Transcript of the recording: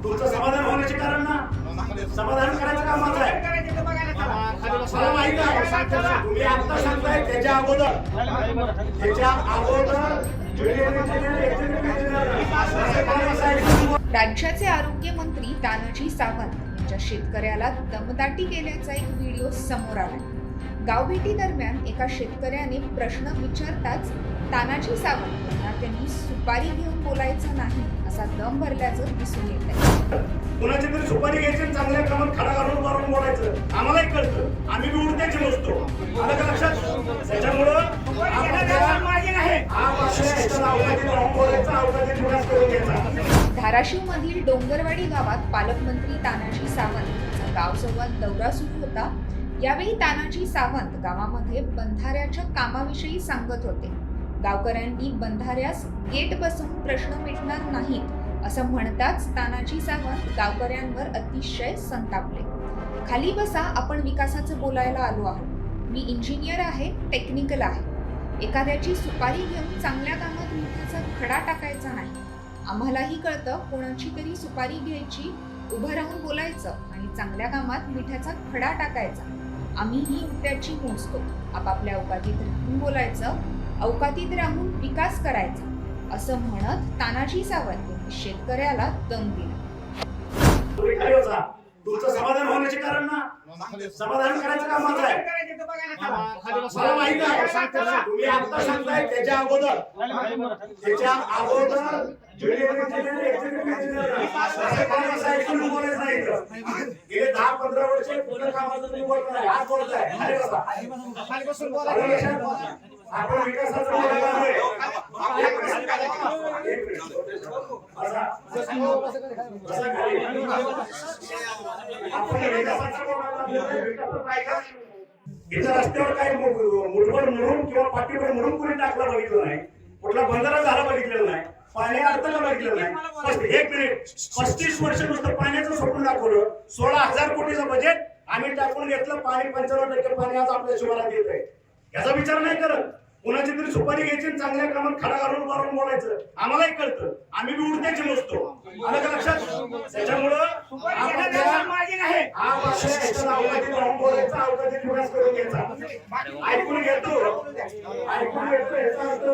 तुमचं समाधान होण्याचे कारण ना समाधान करायचं कामाचं आहे. मला माहित आहे तुम्ही आता सांगताय त्याच्या अगोदर राज्याचे आरोग्य मंत्री तानाजी सावंत यांच्या शेतकऱ्याला दमदाटी केल्याचा एक व्हिडिओ समोर आला. गावभेटी दरम्यान एका शेतकऱ्याने प्रश्न विचारताच तानाजी सावंत यांना त्यांनी सुपारी घेऊन बोलायचं नाही असा दम भरल्याचं दिसून येत आहे. कुणाची तरी सुपारी घ्यायची आणि चांगल्या क्रमात खडा घालून मारून बोलायचं आम्हालाही कळतं. आम्ही बी उडत्याची नसतो. आलं का लक्षात? त्याच्यामुळं धाराशिव मधील डोंगरवाडी गावात पालकमंत्री तानाजी सावंत यांचा गाव संवाद दौरा सुरू होता. यावेळी तानाजी सावंत गावामध्ये बंधाऱ्याच्या कामाविषयी सांगत होते. गावकऱ्यांनी बंधाऱ्यास गेट बसवून प्रश्न मिटणार नाहीत असं म्हणताच तानाजी सावंत गावकऱ्यांवर अतिशय संतापले. खाली बसा, आपण विकासाचं बोलायला आलो आहोत. मी इंजिनियर आहे, टेक्निकल आहे. एखाद्याची सुपारी घेऊन चांगल्या कामात मिठाचा खडा टाकायचा नाही. आम्हालाही कळतं कोणाची तरी सुपारी घ्यायची, उभं राहून बोलायचं आणि चांगल्या कामात मिठाचा खडा टाकायचा. आम्हीही त्याची मोजतो. आपापल्या अवकातीत राहून बोलायचं, अवकातीत राहून विकास करायचा असं म्हणत तानाजी सावंत यांनी शेतकऱ्याला दम दिला. तुमचं समाधान होण्याचे कारण ना समाधान करायचं कामाचं आहे. मला माहित आहे तुम्ही आता सांगताय त्याच्या अगोदर गेले 10-15 वर्ष पूर्ण कामाचं तुम्ही बोलताय, आज बोलताय. आपण विकासाचं बोलायला इथं रस्त्यावर काही मुठभर म्हणून किंवा पाठीभर म्हणून कोणी टाकला बघितलं नाही. कुठला बंधारा झाला बघितलेला नाही. पाणी अडथळा बघितलेलं नाही. 1 मिनिट 35 वर्ष नुसतं पाण्याचं सोडून दाखवलं. 16,000 कोटीचं बजेट आम्ही टाकून घेतलं. पाणी 95% पाणी आज आपल्या शहरात येत आहे. याचा विचार नाही करत. कुणाची तरी सुपारी घ्यायची आणि चांगल्या क्रमात खडा घालून मारून बोलायचं आम्हालाही कळतं. आम्ही बी उडत्याची नसतो. आलं का लक्षात? त्याच्यामुळं ऐकून घेतो याचा अर्थ